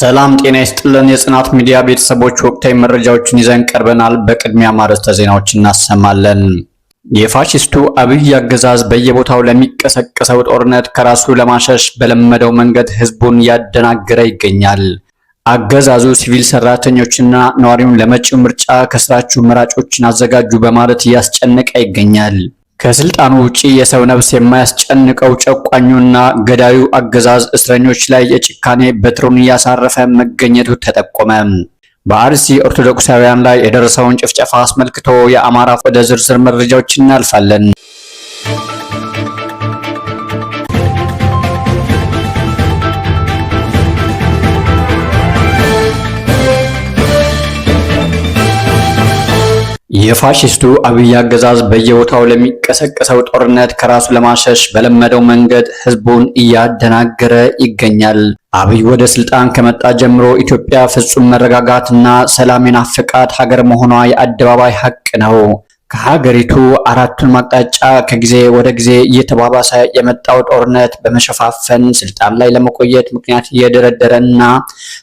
ሰላም ጤና ይስጥልን። የጽናት ሚዲያ ቤተሰቦች ወቅታዊ መረጃዎችን ይዘን ቀርበናል። በቅድሚያ ማርዕስተ ዜናዎችን እናሰማለን። የፋሺስቱ አብይ አገዛዝ በየቦታው ለሚቀሰቀሰው ጦርነት ከራሱ ለማሸሽ በለመደው መንገድ ህዝቡን ያደናገረ ይገኛል። አገዛዙ ሲቪል ሰራተኞችና ነዋሪውን ለመጪው ምርጫ ከስራችሁ መራጮችን አዘጋጁ በማለት እያስጨነቀ ይገኛል። ከስልጣኑ ውጪ የሰው ነፍስ የማያስጨንቀው ጨቋኙና ገዳዩ አገዛዝ እስረኞች ላይ የጭካኔ በትሩን እያሳረፈ መገኘቱ ተጠቆመ። በአርሲ ኦርቶዶክሳውያን ላይ የደረሰውን ጭፍጨፋ አስመልክቶ የአማራ ወደ ዝርዝር መረጃዎች እናልፋለን። የፋሺስቱ አብይ አገዛዝ በየቦታው ለሚቀሰቀሰው ጦርነት ከራሱ ለማሸሽ በለመደው መንገድ ህዝቡን እያደናገረ ይገኛል። አብይ ወደ ስልጣን ከመጣ ጀምሮ ኢትዮጵያ ፍጹም መረጋጋትና ሰላም የናፈቃት ሀገር መሆኗ የአደባባይ ሀቅ ነው። ከሀገሪቱ አራቱን አቅጣጫ ከጊዜ ወደ ጊዜ እየተባባሰ የመጣው ጦርነት በመሸፋፈን ስልጣን ላይ ለመቆየት ምክንያት እየደረደረና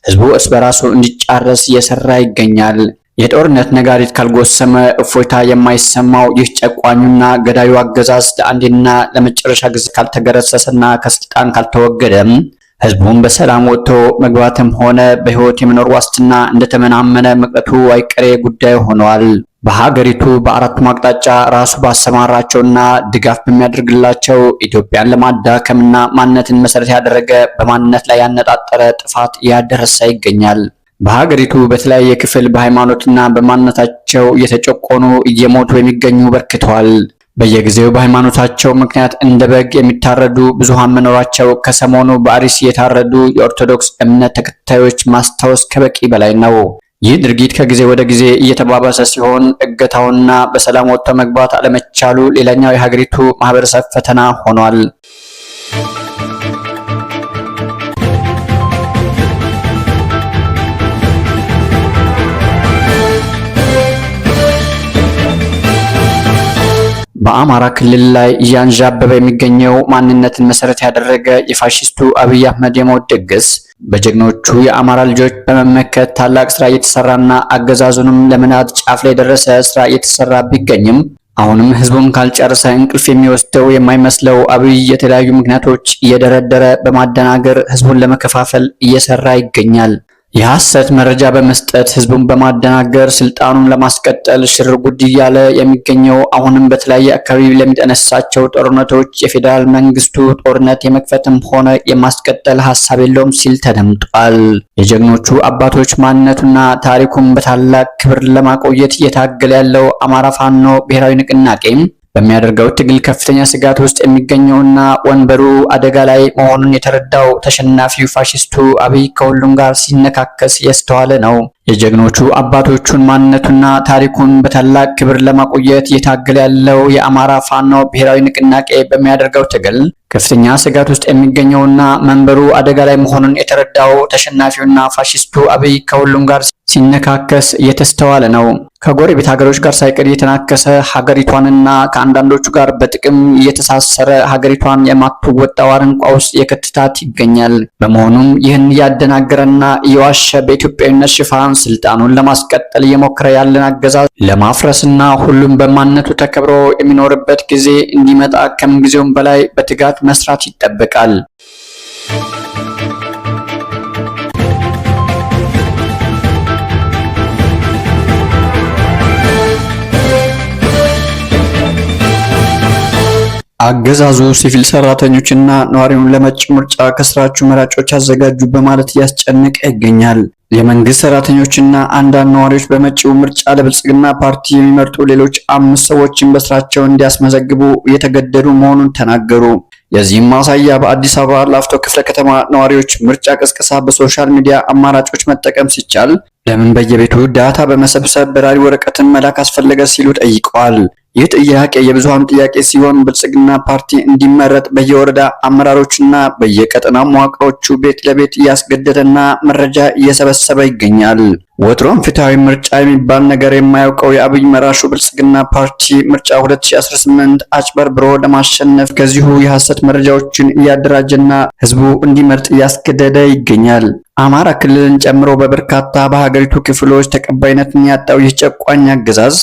ህዝቡ እርስ በራሱ እንዲጫረስ እየሰራ ይገኛል። የጦርነት ነጋሪት ካልጎሰመ እፎይታ የማይሰማው ይህ ጨቋኙና ገዳዩ አገዛዝ ለአንዴና ለመጨረሻ ጊዜ ካልተገረሰሰና ከስልጣን ካልተወገደም ህዝቡን በሰላም ወጥቶ መግባትም ሆነ በህይወት የመኖር ዋስትና እንደተመናመነ መቅረቱ አይቀሬ ጉዳይ ሆኗል። በሀገሪቱ በአራቱም አቅጣጫ ራሱ ባሰማራቸውና ድጋፍ በሚያደርግላቸው ኢትዮጵያን ለማዳከምና ማንነትን መሰረት ያደረገ በማንነት ላይ ያነጣጠረ ጥፋት እያደረሰ ይገኛል። በሀገሪቱ በተለያየ ክፍል በሃይማኖትና በማንነታቸው እየተጨቆኑ እየሞቱ የሚገኙ በርክተዋል። በየጊዜው በሃይማኖታቸው ምክንያት እንደ በግ የሚታረዱ ብዙሃን መኖራቸው ከሰሞኑ በአርሲ የታረዱ የኦርቶዶክስ እምነት ተከታዮች ማስታወስ ከበቂ በላይ ነው። ይህ ድርጊት ከጊዜ ወደ ጊዜ እየተባባሰ ሲሆን እገታውና በሰላም ወጥቶ መግባት አለመቻሉ ሌላኛው የሀገሪቱ ማህበረሰብ ፈተና ሆኗል። በአማራ ክልል ላይ እያንዣበበ የሚገኘው ማንነትን መሰረት ያደረገ የፋሺስቱ አብይ አህመድ የሞት ድግስ በጀግኖቹ የአማራ ልጆች በመመከት ታላቅ ስራ እየተሰራና አገዛዙንም ለመናድ ጫፍ ላይ የደረሰ ስራ እየተሰራ ቢገኝም አሁንም ህዝቡን ካልጨረሰ እንቅልፍ የሚወስደው የማይመስለው አብይ የተለያዩ ምክንያቶች እየደረደረ በማደናገር ህዝቡን ለመከፋፈል እየሰራ ይገኛል። የሐሰት መረጃ በመስጠት ህዝቡን በማደናገር ስልጣኑን ለማስቀጠል ሽር ጉድ እያለ የሚገኘው አሁንም በተለያየ አካባቢ ለሚጠነሳቸው ጦርነቶች የፌዴራል መንግስቱ ጦርነት የመክፈትም ሆነ የማስቀጠል ሐሳብ የለውም ሲል ተደምጧል። የጀግኖቹ አባቶች ማንነቱና ታሪኩን በታላቅ ክብር ለማቆየት እየታገለ ያለው አማራ ፋኖ ብሔራዊ ንቅናቄ በሚያደርገው ትግል ከፍተኛ ስጋት ውስጥ የሚገኘውና ወንበሩ አደጋ ላይ መሆኑን የተረዳው ተሸናፊው ፋሺስቱ አብይ ከሁሉም ጋር ሲነካከስ ያስተዋለ ነው። የጀግኖቹ አባቶቹን ማንነቱና ታሪኩን በታላቅ ክብር ለማቆየት እየታገለ ያለው የአማራ ፋኖ ብሔራዊ ንቅናቄ በሚያደርገው ትግል ከፍተኛ ስጋት ውስጥ የሚገኘውና መንበሩ አደጋ ላይ መሆኑን የተረዳው ተሸናፊውና ፋሺስቱ አብይ ከሁሉም ጋር ሲነካከስ እየተስተዋለ ነው። ከጎረቤት ሀገሮች ጋር ሳይቀር እየተናከሰ ሀገሪቷንና ከአንዳንዶቹ ጋር በጥቅም እየተሳሰረ ሀገሪቷን የማትወጣው አረንቋ ውስጥ የከትታት ይገኛል። በመሆኑም ይህን እያደናገረና እየዋሸ በኢትዮጵያዊነት ሽፋን ስልጣኑን ለማስቀጠል እየሞከረ ያለን አገዛዝ ለማፍረስና ሁሉም በማንነቱ ተከብሮ የሚኖርበት ጊዜ እንዲመጣ ከምንጊዜውም በላይ በትጋት መስራት ይጠበቃል። አገዛዙ ሲቪል ሰራተኞችና ነዋሪውን ለመጪው ምርጫ ከስራችሁ መራጮች አዘጋጁ በማለት እያስጨነቀ ይገኛል። የመንግስት ሰራተኞችና አንዳንድ ነዋሪዎች በመጪው ምርጫ ለብልጽግና ፓርቲ የሚመርጡ ሌሎች 5 ሰዎችን በስራቸው እንዲያስመዘግቡ እየተገደዱ መሆኑን ተናገሩ። የዚህም ማሳያ በአዲስ አበባ ላፍቶ ክፍለ ከተማ ነዋሪዎች ምርጫ ቅስቀሳ በሶሻል ሚዲያ አማራጮች መጠቀም ሲቻል ለምን በየቤቱ ዳታ በመሰብሰብ በራሪ ወረቀትን መላክ አስፈለገ ሲሉ ጠይቀዋል። ይህ ጥያቄ የብዙሃኑ ጥያቄ ሲሆን ብልጽግና ፓርቲ እንዲመረጥ በየወረዳ አመራሮችና በየቀጠናው መዋቅሮቹ ቤት ለቤት እያስገደደና መረጃ እየሰበሰበ ይገኛል። ወትሮም ፍትሃዊ ምርጫ የሚባል ነገር የማያውቀው የአብይ መራሹ ብልጽግና ፓርቲ ምርጫ 2018 አጭበርብሮ ለማሸነፍ ከዚሁ የሐሰት መረጃዎችን እያደራጀና ህዝቡ እንዲመርጥ እያስገደደ ይገኛል። አማራ ክልልን ጨምሮ በበርካታ በሀገሪቱ ክፍሎች ተቀባይነትን ያጣው ይህ ጨቋኝ አገዛዝ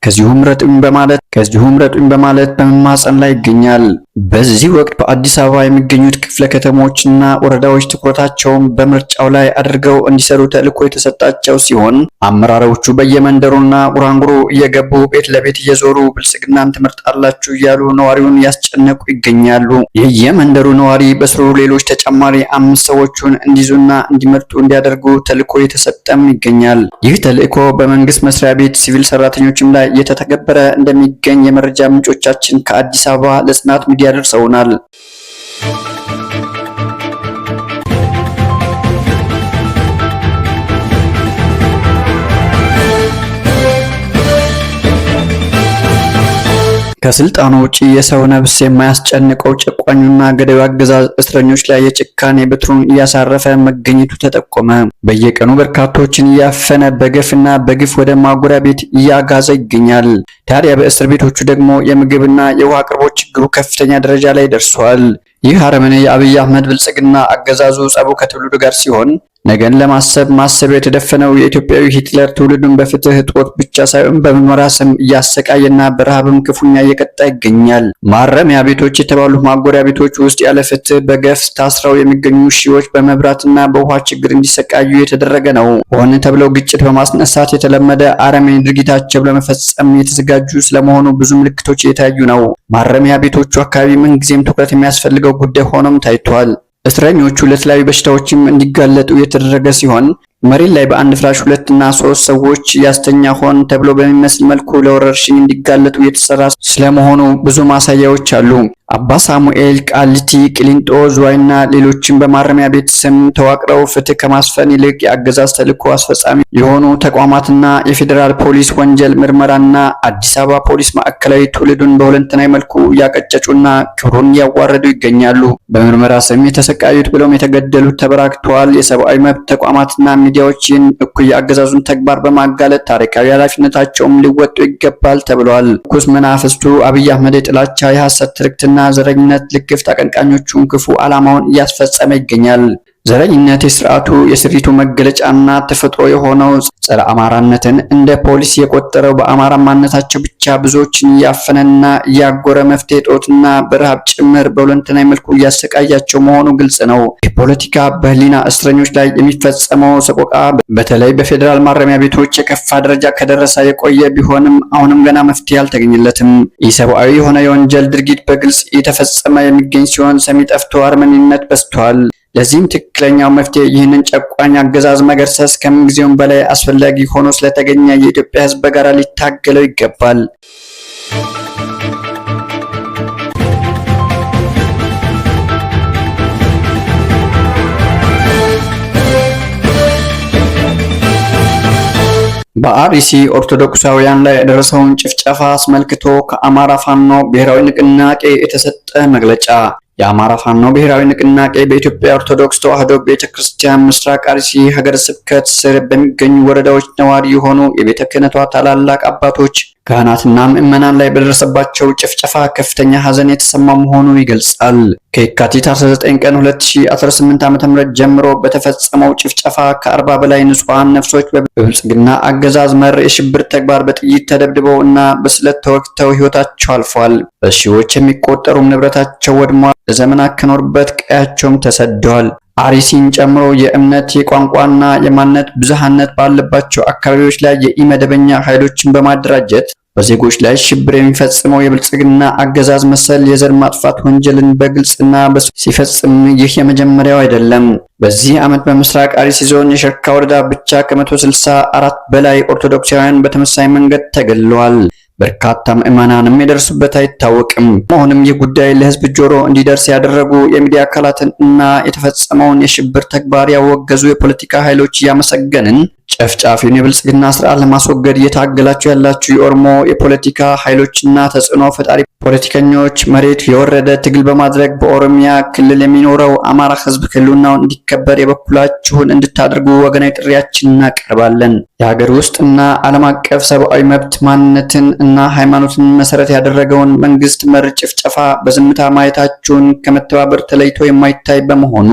ከዚሁ ምረጡኝ በማለት በመማጸን ላይ ይገኛል። በዚህ ወቅት በአዲስ አበባ የሚገኙት ክፍለ ከተሞችና ወረዳዎች ትኩረታቸውን በምርጫው ላይ አድርገው እንዲሰሩ ተልዕኮ የተሰጣቸው ሲሆን አመራሮቹ በየመንደሩና ጉራንጉሩ እየገቡ ቤት ለቤት እየዞሩ ብልጽግናን ትመርጣላችሁ እያሉ ነዋሪውን ያስጨነቁ ይገኛሉ። የየመንደሩ ነዋሪ በስሩ ሌሎች ተጨማሪ 5 ሰዎችን እንዲይዙና እንዲመርጡ እንዲያደርጉ ተልዕኮ የተሰጠም ይገኛል። ይህ ተልዕኮ በመንግስት መስሪያ ቤት ሲቪል ሰራተኞችም ላይ እየተተገበረ እንደሚገኝ የመረጃ ምንጮቻችን ከአዲስ አበባ ለጽናት ሚዲያ ደርሰውናል። ከስልጣኑ ውጪ የሰው ነፍስ የማያስጨንቀው ጨቋኙና ገዳዩ አገዛዝ እስረኞች ላይ የጭካኔ በትሩን እያሳረፈ መገኘቱ ተጠቆመ። በየቀኑ በርካቶችን እያፈነ በገፍና በግፍ ወደ ማጎሪያ ቤት እያጋዘ ይገኛል። ታዲያ በእስር ቤቶቹ ደግሞ የምግብና የውሃ አቅርቦት ችግሩ ከፍተኛ ደረጃ ላይ ደርሷል። ይህ አረመኔ የአብይ አህመድ ብልጽግና አገዛዙ ጸቡ ከትውልዱ ጋር ሲሆን ነገን ለማሰብ ማሰቢያው የተደፈነው የኢትዮጵያዊ ሂትለር ትውልዱን በፍትህ እጦት ብቻ ሳይሆን በምርመራ ስም እያሰቃየና በረሃብም ክፉኛ እየቀጣ ይገኛል። ማረሚያ ቤቶች የተባሉ ማጎሪያ ቤቶች ውስጥ ያለ ፍትህ በገፍ ታስረው የሚገኙ ሺዎች በመብራትና በውሃ ችግር እንዲሰቃዩ የተደረገ ነው። ሆነ ተብለው ግጭት በማስነሳት የተለመደ አረመኔ ድርጊታቸው ለመፈጸም የተዘጋጁ ስለመሆኑ ብዙ ምልክቶች እየታዩ ነው። ማረሚያ ቤቶቹ አካባቢ ምንጊዜም ትኩረት የሚያስፈልገው ጉዳይ ሆኖም ታይቷል። እስረኞቹ ለተለያዩ በሽታዎችም እንዲጋለጡ የተደረገ ሲሆን መሬት ላይ በአንድ ፍራሽ 2 እና 3 ሰዎች ያስተኛ ሆን ተብሎ በሚመስል መልኩ ለወረርሽኝ እንዲጋለጡ የተሰራ ስለመሆኑ ብዙ ማሳያዎች አሉ። አባ ሳሙኤል፣ ቃሊቲ፣ ቅሊንጦ፣ ዝዋይና ሌሎችም በማረሚያ ቤት ስም ተዋቅረው ፍትህ ከማስፈን ይልቅ የአገዛዝ ተልዕኮ አስፈጻሚ የሆኑ ተቋማትና የፌዴራል ፖሊስ ወንጀል ምርመራና አዲስ አበባ ፖሊስ ማዕከላዊ ትውልዱን በሁለንተናዊ መልኩ እያቀጨጩና ክብሩን እያዋረዱ ይገኛሉ። በምርመራ ስም የተሰቃዩት ብሎም የተገደሉት ተበራክተዋል። የሰብአዊ መብት ተቋማትና ሚዲያዎችን እኩይ የአገዛዙን ተግባር በማጋለጥ ታሪካዊ ኃላፊነታቸውም ሊወጡ ይገባል ተብሏል። ኩስ መናፍስቱ አብይ አህመድ የጥላቻ የሐሰት ትርክትና ዘረኝነት ልክፍት አቀንቃኞቹን ክፉ ዓላማውን እያስፈጸመ ይገኛል። ዘረኝነት የስርዓቱ የስሪቱ መገለጫና ተፈጥሮ የሆነው ጸረ አማራነትን እንደ ፖሊሲ የቆጠረው በአማራ ማንነታቸው ብቻ ብዙዎችን እያፈነና እያጎረ መፍትሄ ጦትና በረሃብ ጭምር በሁለንተናዊ መልኩ እያሰቃያቸው መሆኑ ግልጽ ነው። የፖለቲካ በህሊና እስረኞች ላይ የሚፈጸመው ሰቆቃ በተለይ በፌዴራል ማረሚያ ቤቶች የከፋ ደረጃ ከደረሰ የቆየ ቢሆንም አሁንም ገና መፍትሄ አልተገኘለትም። ኢሰብአዊ የሆነ የወንጀል ድርጊት በግልጽ እየተፈጸመ የሚገኝ ሲሆን ሰሚ ጠፍቶ አረመኔነት በዝቷል። ለዚህም ትክክለኛው መፍትሄ ይህንን ጨቋኝ አገዛዝ መገርሰስ ከምንጊዜውም በላይ አስፈላጊ ሆኖ ስለተገኘ የኢትዮጵያ ሕዝብ በጋራ ሊታገለው ይገባል። በአርሲ ኦርቶዶክሳውያን ላይ የደረሰውን ጭፍጨፋ አስመልክቶ ከአማራ ፋኖ ብሔራዊ ንቅናቄ የተሰጠ መግለጫ። የአማራ ፋኖ ብሔራዊ ንቅናቄ በኢትዮጵያ ኦርቶዶክስ ተዋሕዶ ቤተክርስቲያን ምስራቅ አርሲ ሀገረ ስብከት ስር በሚገኙ ወረዳዎች ነዋሪ የሆኑ የቤተ ክህነቷ ታላላቅ አባቶች ካህናትና ምዕመናን ላይ በደረሰባቸው ጭፍጨፋ ከፍተኛ ሐዘን የተሰማ መሆኑን ይገልጻል። ከየካቲት 19 ቀን 2018 ዓ.ም ጀምሮ በተፈጸመው ጭፍጨፋ ከ40 በላይ ንጹሃን ነፍሶች በብልጽግና አገዛዝ መር የሽብር ተግባር በጥይት ተደብድበው እና በስለት ተወግተው ሕይወታቸው አልፏል። በሺዎች የሚቆጠሩም ንብረታቸው ወድሟል። ለዘመናት ከኖሩበት ቀያቸውም ተሰደዋል። አርሲን ጨምሮ የእምነት የቋንቋና የማንነት ብዝሃነት ባለባቸው አካባቢዎች ላይ የኢመደበኛ ኃይሎችን በማደራጀት በዜጎች ላይ ሽብር የሚፈጽመው የብልጽግና አገዛዝ መሰል የዘር ማጥፋት ወንጀልን በግልጽና ሲፈጽም ይህ የመጀመሪያው አይደለም። በዚህ ዓመት በምስራቅ አርሲ ዞን የሸርካ ወረዳ ብቻ ከ164 በላይ ኦርቶዶክሳውያን በተመሳሳይ መንገድ ተገድለዋል። በርካታ ምዕመናንም የደረሱበት አይታወቅም። መሆንም ይህ ጉዳይ ለሕዝብ ጆሮ እንዲደርስ ያደረጉ የሚዲያ አካላትን እና የተፈጸመውን የሽብር ተግባር ያወገዙ የፖለቲካ ኃይሎች እያመሰገንን ጨፍጫፊውን የብልጽግና ስርዓት ለማስወገድ እየታገላችሁ ያላችሁ የኦሮሞ የፖለቲካ ኃይሎችና ተጽዕኖ ፈጣሪ ፖለቲከኞች መሬት የወረደ ትግል በማድረግ በኦሮሚያ ክልል የሚኖረው አማራ ህዝብ ህልውናው እንዲከበር የበኩላችሁን እንድታደርጉ ወገናዊ ጥሪያችንን እናቀርባለን። የሀገር ውስጥና ዓለም አቀፍ ሰብአዊ መብት ማንነትን እና ሃይማኖትን መሰረት ያደረገውን መንግስት መር ጭፍጨፋ በዝምታ ማየታችሁን ከመተባበር ተለይቶ የማይታይ በመሆኑ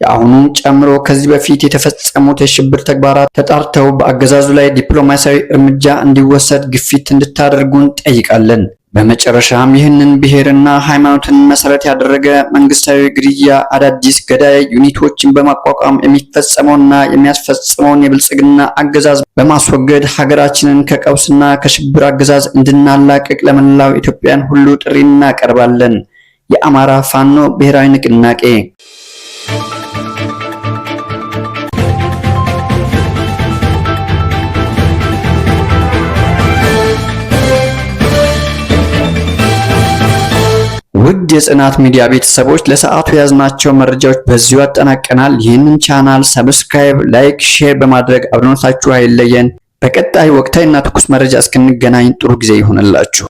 የአሁኑን ጨምሮ ከዚህ በፊት የተፈጸሙት የሽብር ተግባራት ተጣርተው በአገዛዙ ላይ ዲፕሎማሲያዊ እርምጃ እንዲወሰድ ግፊት እንድታደርጉን ጠይቃለን። በመጨረሻም ይህንን ብሔርና ሃይማኖትን መሰረት ያደረገ መንግስታዊ ግድያ አዳዲስ ገዳይ ዩኒቶችን በማቋቋም የሚፈጸመውና የሚያስፈጽመውን የብልጽግና አገዛዝ በማስወገድ ሀገራችንን ከቀውስና ከሽብር አገዛዝ እንድናላቅቅ ለመላው ኢትዮጵያን ሁሉ ጥሪ እናቀርባለን። የአማራ ፋኖ ብሔራዊ ንቅናቄ ውድ የጽናት ሚዲያ ቤተሰቦች ለሰዓቱ ያዝናቸው መረጃዎች በዚሁ አጠናቀናል። ይህንን ቻናል ሰብስክራይብ፣ ላይክ፣ ሼር በማድረግ አብሮነታችሁ አይለየን። በቀጣይ ወቅታዊና ትኩስ መረጃ እስክንገናኝ ጥሩ ጊዜ ይሁንላችሁ።